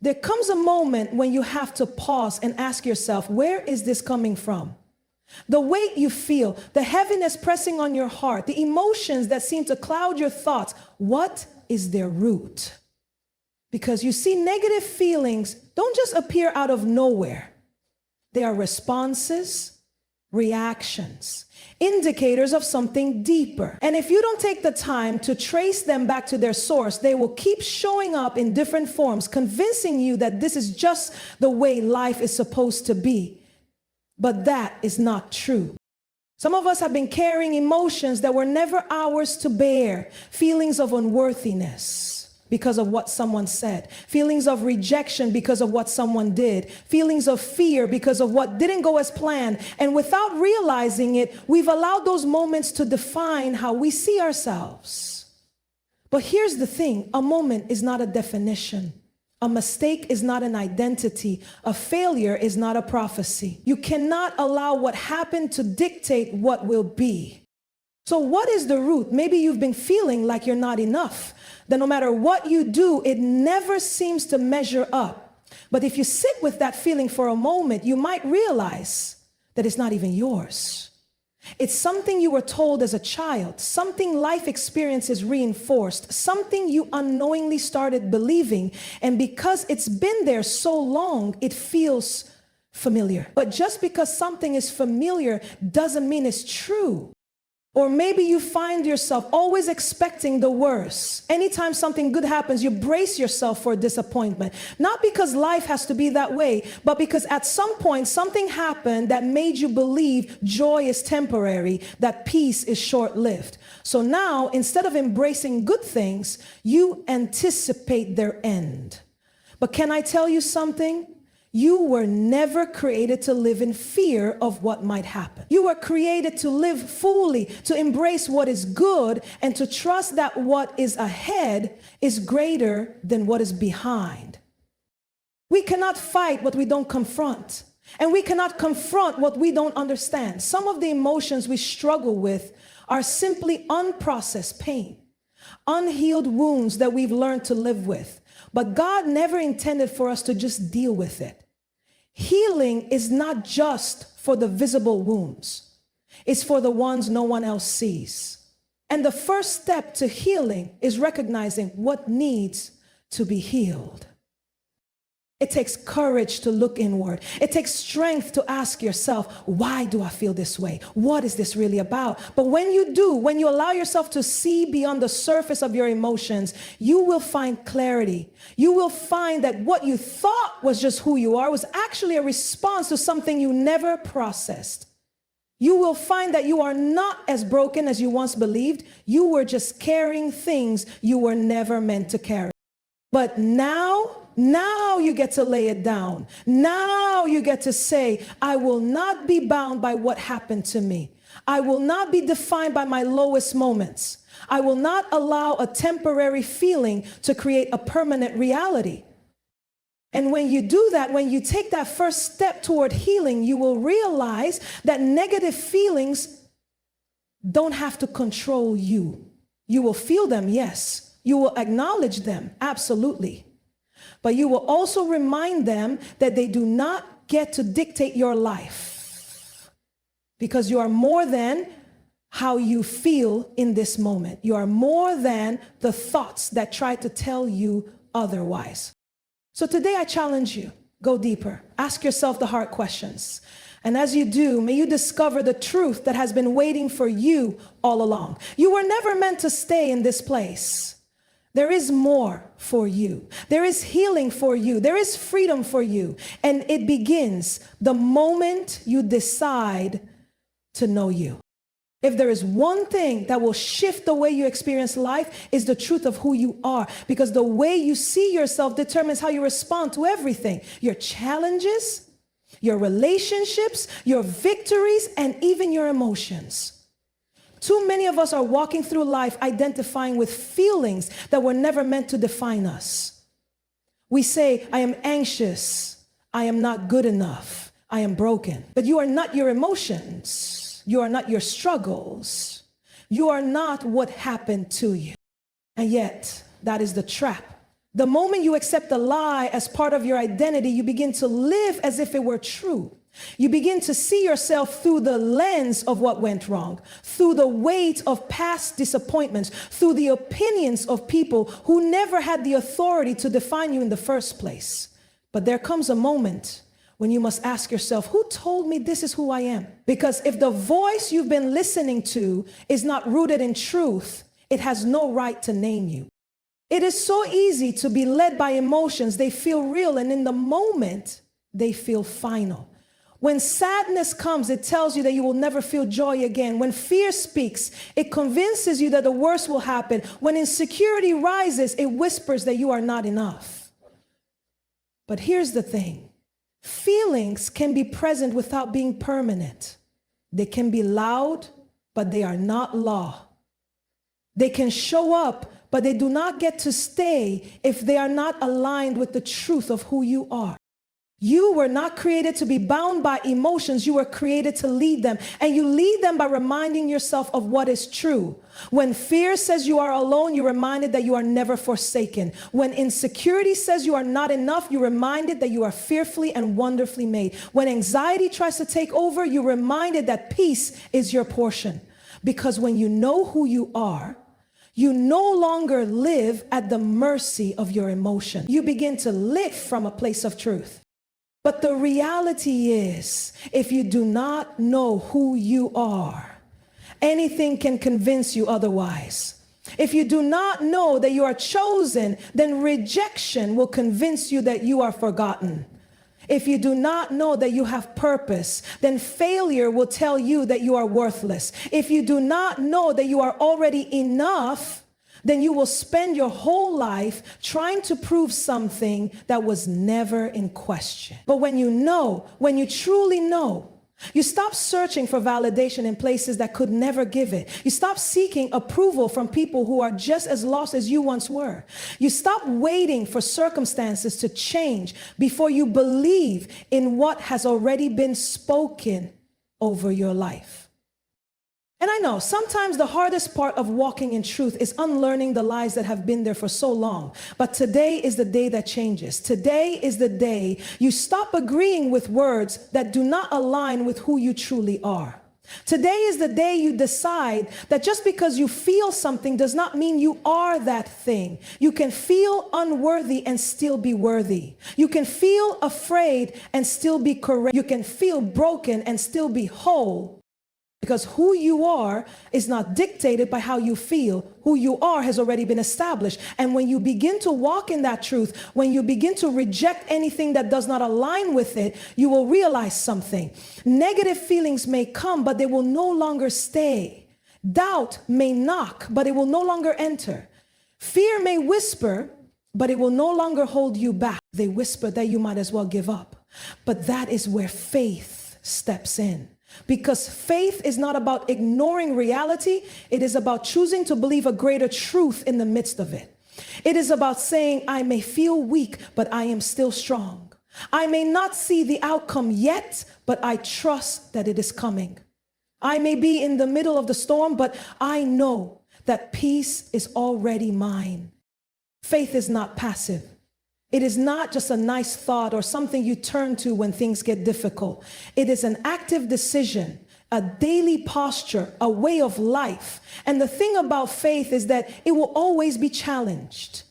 There comes a moment when you have to pause and ask yourself, where is this coming from? The weight you feel, the heaviness pressing on your heart, the emotions that seem to cloud your thoughts, what is their root? Because you see, negative feelings don't just appear out of nowhere. They are responses, reactions, indicators of something deeper. And if you don't take the time to trace them back to their source, they will keep showing up in different forms, convincing you that this is just the way life is supposed to be. But that is not true. Some of us have been carrying emotions that were never ours to bear, feelings of unworthiness because of what someone said, feelings of rejection because of what someone did, feelings of fear because of what didn't go as planned. And without realizing it, we've allowed those moments to define how we see ourselves. But here's the thing, a moment is not a definition. A mistake is not an identity. A failure is not a prophecy. You cannot allow what happened to dictate what will be. So what is the root? Maybe you've been feeling like you're not enough, that no matter what you do, it never seems to measure up. But if you sit with that feeling for a moment, you might realize that it's not even yours. It's something you were told as a child, something life experiences reinforced, something you unknowingly started believing. And because it's been there so long, it feels familiar. But just because something is familiar doesn't mean it's true. Or maybe you find yourself always expecting the worst. Anytime something good happens, you brace yourself for disappointment. Not because life has to be that way, but because at some point something happened that made you believe joy is temporary, that peace is short-lived. So now, instead of embracing good things, you anticipate their end. But can I tell you something? You were never created to live in fear of what might happen. You were created to live fully, to embrace what is good, and to trust that what is ahead is greater than what is behind. We cannot fight what we don't confront, and we cannot confront what we don't understand. Some of the emotions we struggle with are simply unprocessed pain, unhealed wounds that we've learned to live with. But God never intended for us to just deal with it. Healing is not just for the visible wounds. It's for the ones no one else sees. And the first step to healing is recognizing what needs to be healed. It takes courage to look inward. It takes strength to ask yourself, why do I feel this way? What is this really about? But when you do, when you allow yourself to see beyond the surface of your emotions, you will find clarity. You will find that what you thought was just who you are was actually a response to something you never processed. You will find that you are not as broken as you once believed. You were just carrying things you were never meant to carry. But now you get to lay it down. Now you get to say, I will not be bound by what happened to me. I will not be defined by my lowest moments. I will not allow a temporary feeling to create a permanent reality. And when you do that, when you take that first step toward healing, you will realize that negative feelings don't have to control you. You will feel them, yes. You will acknowledge them, absolutely. But you will also remind them that they do not get to dictate your life, because you are more than how you feel in this moment. You are more than the thoughts that try to tell you otherwise. So today I challenge you, go deeper. Ask yourself the hard questions. And as you do, may you discover the truth that has been waiting for you all along. You were never meant to stay in this place. There is more for you. There is healing for you. There is freedom for you. And it begins the moment you decide to know you. If there is one thing that will shift the way you experience life, is the truth of who you are. Because the way you see yourself determines how you respond to everything. Your challenges, your relationships, your victories, and even your emotions. Too many of us are walking through life identifying with feelings that were never meant to define us. We say, I am anxious, I am not good enough, I am broken. But you are not your emotions. You are not your struggles. You are not what happened to you. And yet, that is the trap The moment you accept a lie as part of your identity, you begin to live as if it were true. You begin to see yourself through the lens of what went wrong, through the weight of past disappointments, through the opinions of people who never had the authority to define you in the first place. But there comes a moment when you must ask yourself, who told me this is who I am? Because if the voice you've been listening to is not rooted in truth, it has no right to name you. It is so easy to be led by emotions. They feel real, and in the moment, they feel final. When sadness comes, it tells you that you will never feel joy again. When fear speaks, it convinces you that the worst will happen. When insecurity rises, it whispers that you are not enough. But here's the thing. Feelings can be present without being permanent. They can be loud, but they are not law. They can show up, but they do not get to stay if they are not aligned with the truth of who you are. You were not created to be bound by emotions. You were created to lead them. And you lead them by reminding yourself of what is true. When fear says you are alone, you're reminded that you are never forsaken. When insecurity says you are not enough, you're reminded that you are fearfully and wonderfully made. When anxiety tries to take over, you're reminded that peace is your portion. Because when you know who you are, you no longer live at the mercy of your emotion. You begin to live from a place of truth. But the reality is, if you do not know who you are, anything can convince you otherwise. If you do not know that you are chosen, then rejection will convince you that you are forgotten. If you do not know that you have purpose, then failure will tell you that you are worthless. If you do not know that you are already enough, then you will spend your whole life trying to prove something that was never in question. But when you truly know, you stop searching for validation in places that could never give it. You stop seeking approval from people who are just as lost as you once were. You stop waiting for circumstances to change before you believe in what has already been spoken over your life. And I know sometimes the hardest part of walking in truth is unlearning the lies that have been there for so long. But today is the day that changes. Today is the day you stop agreeing with words that do not align with who you truly are. Today is the day you decide that just because you feel something does not mean you are that thing. You can feel unworthy and still be worthy. You can feel afraid and still be correct. You can feel broken and still be whole. Because who you are is not dictated by how you feel. Who you are has already been established. And when you begin to walk in that truth, when you begin to reject anything that does not align with it, you will realize something. Negative feelings may come, but they will no longer stay. Doubt may knock, but it will no longer enter. Fear may whisper, but it will no longer hold you back. They whisper that you might as well give up. But that is where faith steps in. Because faith is not about ignoring reality. It is about choosing to believe a greater truth in the midst of it. It is about saying, I may feel weak, but I am still strong. I may not see the outcome yet, but I trust that it is coming. I may be in the middle of the storm, but I know that peace is already mine. Faith is not passive. It is not just a nice thought or something you turn to when things get difficult. It is an active decision, a daily posture, a way of life. And the thing about faith is that it will always be challenged.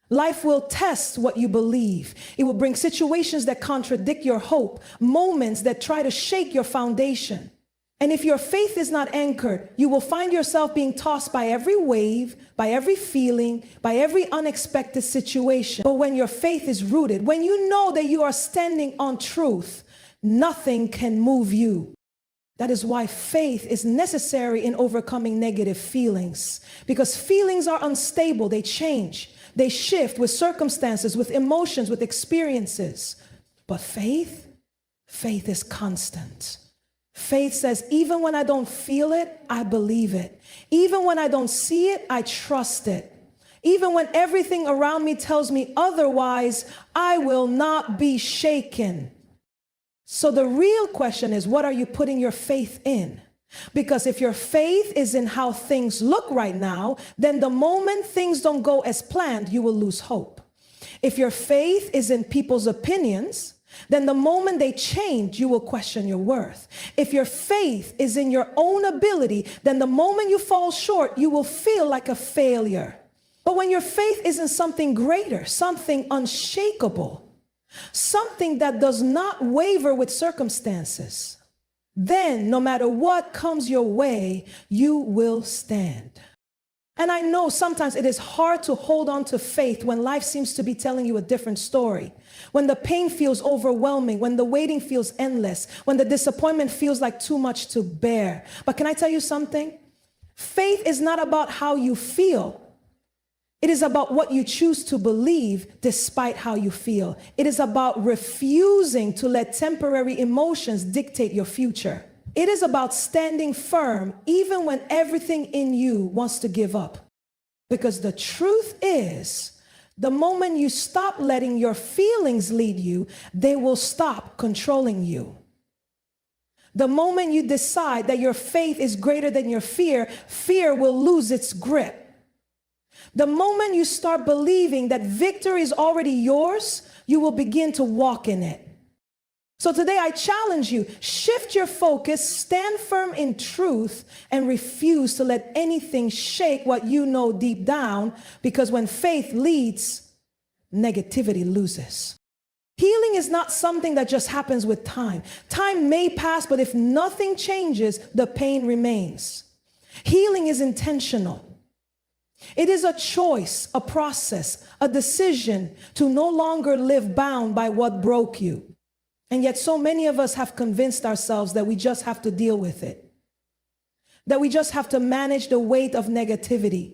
Life will test what you believe. It will bring situations that contradict your hope, moments that try to shake your foundation. And if your faith is not anchored, you will find yourself being tossed by every wave, by every feeling, by every unexpected situation. But when your faith is rooted, when you know that you are standing on truth, nothing can move you. That is why faith is necessary in overcoming negative feelings. Because feelings are unstable, they change, they shift with circumstances, with emotions, with experiences. But faith is constant. Faith says, even when I don't feel it, I believe it. Even when I don't see it, I trust it. Even when everything around me tells me otherwise, I will not be shaken. So the real question is, what are you putting your faith in? Because if your faith is in how things look right now, then the moment things don't go as planned, you will lose hope. If your faith is in people's opinions, then the moment they change, you will question your worth. If your faith is in your own ability, then the moment you fall short, you will feel like a failure. But when your faith is in something greater, something unshakable, something that does not waver with circumstances, then no matter what comes your way, you will stand. And I know sometimes it is hard to hold on to faith when life seems to be telling you a different story, when the pain feels overwhelming, when the waiting feels endless, when the disappointment feels like too much to bear. But can I tell you something? Faith is not about how you feel. It is about what you choose to believe despite how you feel. It is about refusing to let temporary emotions dictate your future. It is about standing firm even when everything in you wants to give up. Because the truth is, the moment you stop letting your feelings lead you, they will stop controlling you. The moment you decide that your faith is greater than your fear, fear will lose its grip. The moment you start believing that victory is already yours, you will begin to walk in it. So today I challenge you, shift your focus, stand firm in truth, and refuse to let anything shake what you know deep down, because when faith leads, negativity loses. Healing is not something that just happens with time. Time may pass, but if nothing changes, the pain remains. Healing is intentional. It is a choice, a process, a decision to no longer live bound by what broke you. And yet so many of us have convinced ourselves that we just have to deal with it, that we just have to manage the weight of negativity,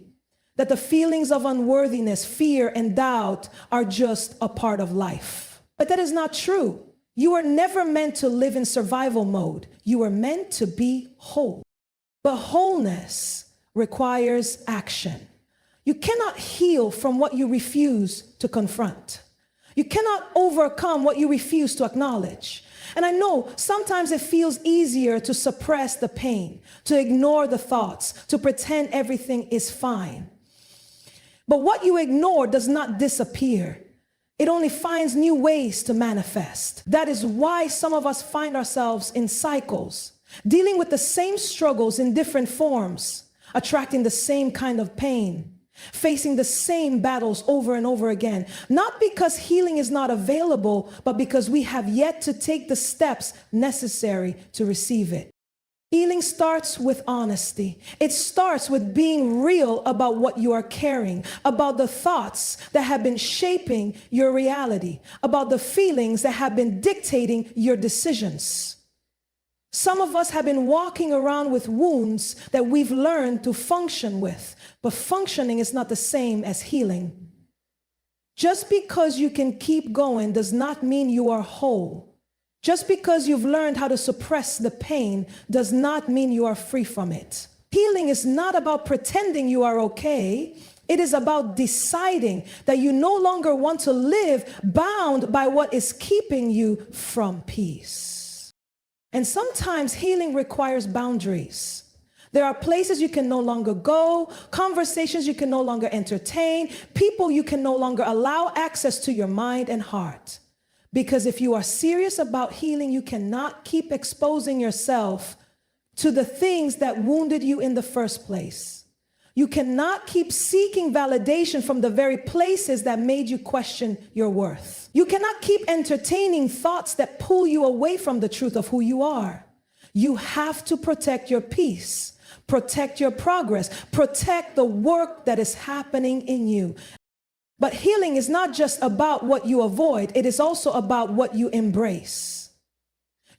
that the feelings of unworthiness, fear, and doubt are just a part of life. But that is not true. You are never meant to live in survival mode. You are meant to be whole. But wholeness requires action. You cannot heal from what you refuse to confront. You cannot overcome what you refuse to acknowledge. And I know sometimes it feels easier to suppress the pain, to ignore the thoughts, to pretend everything is fine. But what you ignore does not disappear. It only finds new ways to manifest. That is why some of us find ourselves in cycles, dealing with the same struggles in different forms, attracting the same kind of pain, facing the same battles over and over again, not because healing is not available, but because we have yet to take the steps necessary to receive it. Healing starts with honesty. It starts with being real about what you are carrying, about the thoughts that have been shaping your reality, about the feelings that have been dictating your decisions. Some of us have been walking around with wounds that we've learned to function with, but functioning is not the same as healing. Just because you can keep going does not mean you are whole. Just because you've learned how to suppress the pain does not mean you are free from it. Healing is not about pretending you are okay. It is about deciding that you no longer want to live bound by what is keeping you from peace. And sometimes healing requires boundaries. There are places you can no longer go, conversations you can no longer entertain, people you can no longer allow access to your mind and heart. Because if you are serious about healing, you cannot keep exposing yourself to the things that wounded you in the first place. You cannot keep seeking validation from the very places that made you question your worth. You cannot keep entertaining thoughts that pull you away from the truth of who you are. You have to protect your peace, protect your progress, protect the work that is happening in you. But healing is not just about what you avoid, it is also about what you embrace.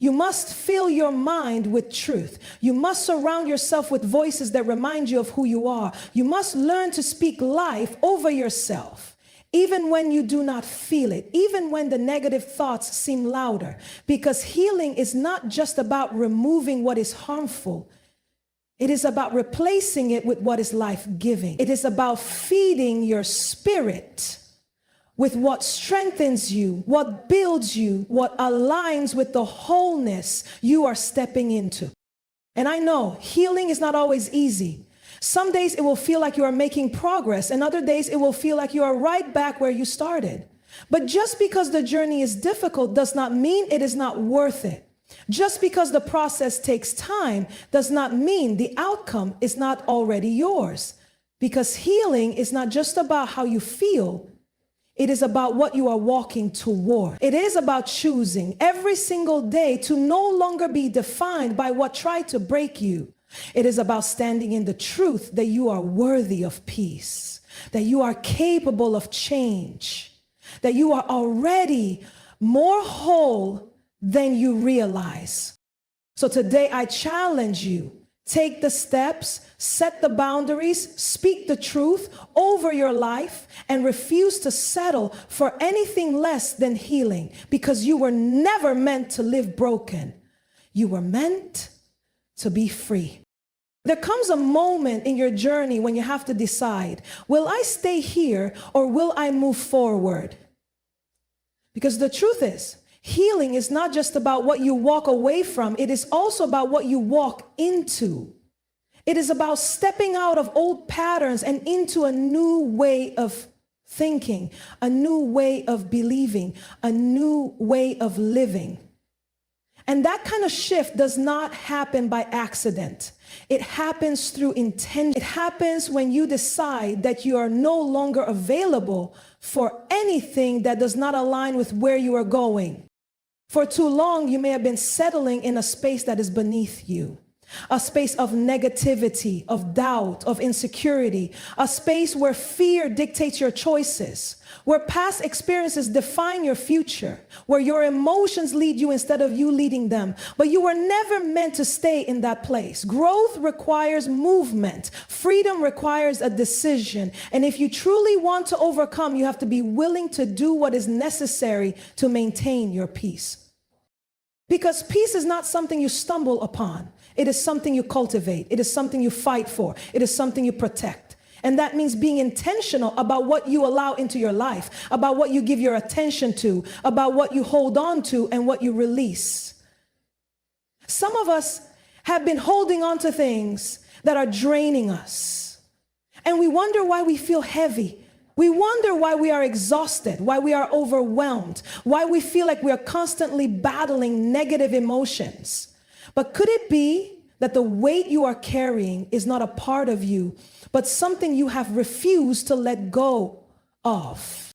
You must fill your mind with truth. You must surround yourself with voices that remind you of who you are. You must learn to speak life over yourself, even when you do not feel it, even when the negative thoughts seem louder. Because healing is not just about removing what is harmful. It is about replacing it with what is life-giving. It is about feeding your spirit with what strengthens you, what builds you, what aligns with the wholeness you are stepping into. And I know healing is not always easy. Some days it will feel like you are making progress, and other days it will feel like you are right back where you started. But just because the journey is difficult does not mean it is not worth it. Just because the process takes time does not mean the outcome is not already yours. Because healing is not just about how you feel, it is about what you are walking toward. It is about choosing every single day to no longer be defined by what tried to break you. It is about standing in the truth that you are worthy of peace, that you are capable of change, that you are already more whole than you realize. So today I challenge you. Take the steps, set the boundaries, speak the truth over your life, and refuse to settle for anything less than healing, because you were never meant to live broken. You were meant to be free. There comes a moment in your journey when you have to decide, will I stay here or will I move forward? Because the truth is, healing is not just about what you walk away from, it is also about what you walk into. It is about stepping out of old patterns and into a new way of thinking, a new way of believing, a new way of living. And that kind of shift does not happen by accident. It happens through intention. It happens when you decide that you are no longer available for anything that does not align with where you are going. For too long, you may have been settling in a space that is beneath you, a space of negativity, of doubt, of insecurity, a space where fear dictates your choices, where past experiences define your future, where your emotions lead you instead of you leading them. But you were never meant to stay in that place. Growth requires movement. Freedom requires a decision. And if you truly want to overcome, you have to be willing to do what is necessary to maintain your peace. Because peace is not something you stumble upon. It is something you cultivate. It is something you fight for. It is something you protect. And that means being intentional about what you allow into your life, about what you give your attention to, about what you hold on to and what you release. Some of us have been holding on to things that are draining us. And we wonder why we feel heavy. We wonder why we are exhausted, why we are overwhelmed, why we feel like we are constantly battling negative emotions. But could it be that the weight you are carrying is not a part of you, but something you have refused to let go of?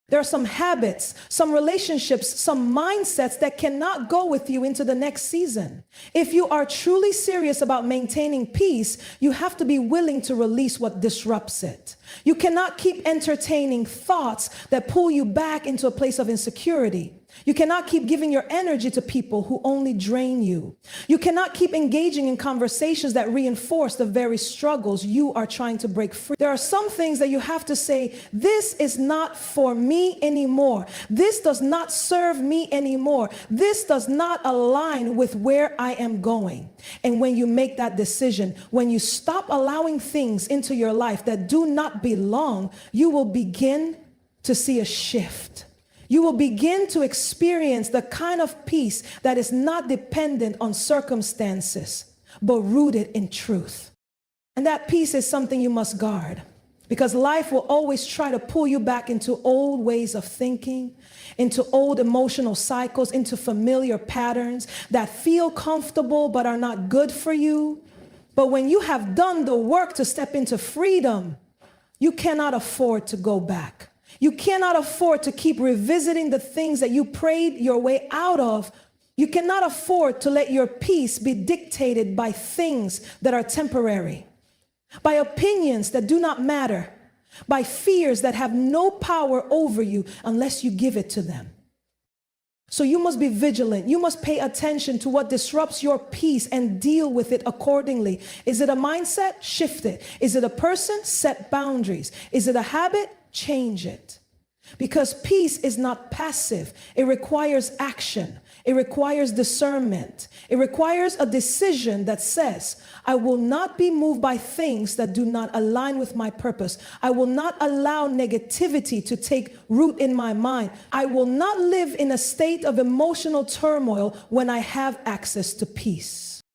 There are some habits, some relationships, some mindsets that cannot go with you into the next season. If you are truly serious about maintaining peace, you have to be willing to release what disrupts it. You cannot keep entertaining thoughts that pull you back into a place of insecurity. You cannot keep giving your energy to people who only drain you. You cannot keep engaging in conversations that reinforce the very struggles you are trying to break free. There are some things that you have to say, this is not for me anymore. This does not serve me anymore. This does not align with where I am going. And when you make that decision, when you stop allowing things into your life that do not belong, you will begin to see a shift. You will begin to experience the kind of peace that is not dependent on circumstances, but rooted in truth. And that peace is something you must guard, because life will always try to pull you back into old ways of thinking, into old emotional cycles, into familiar patterns that feel comfortable but are not good for you. But when you have done the work to step into freedom, you cannot afford to go back. You cannot afford to keep revisiting the things that you prayed your way out of. You cannot afford to let your peace be dictated by things that are temporary, by opinions that do not matter, by fears that have no power over you unless you give it to them. So you must be vigilant. You must pay attention to what disrupts your peace and deal with it accordingly. Is it a mindset? Shift it. Is it a person? Set boundaries. Is it a habit? Change it. Because peace is not passive. It requires action. It requires discernment. It requires a decision that says, I will not be moved by things that do not align with my purpose. I will not allow negativity to take root in my mind. I will not live in a state of emotional turmoil when I have access to peace.